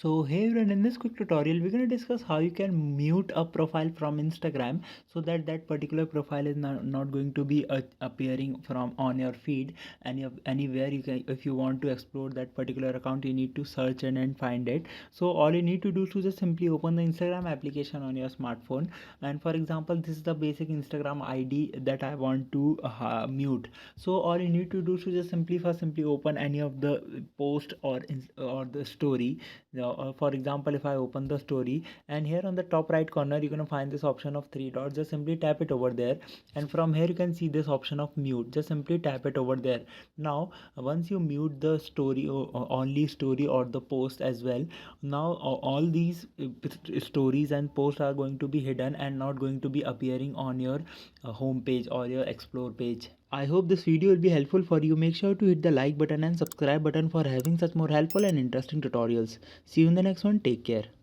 So hey everyone, in this quick tutorial we're going to discuss how you can mute a profile from Instagram so that that particular profile is not going to be appearing from on your feed anywhere. You can, if you want to explore that particular account, you need to search and find it. So all you need to do is to just simply open the Instagram application on your smartphone, and for example this is the basic Instagram ID that I want to mute. So all you need to do is to just simply open any of the post or the story. Now, for example, if I open the story, and here on the top right corner you're going to find this option of three dots. Just simply tap it over there, and from here you can see this option of mute. Just simply tap it over there. Now once you mute the story, or only story or the post as well, now all these stories and posts are going to be hidden and not going to be appearing on your home page or your explore page. I hope this video will be helpful for you. Make sure to hit the like button and subscribe button for having such more helpful and interesting tutorials. See you in the next one. Take care.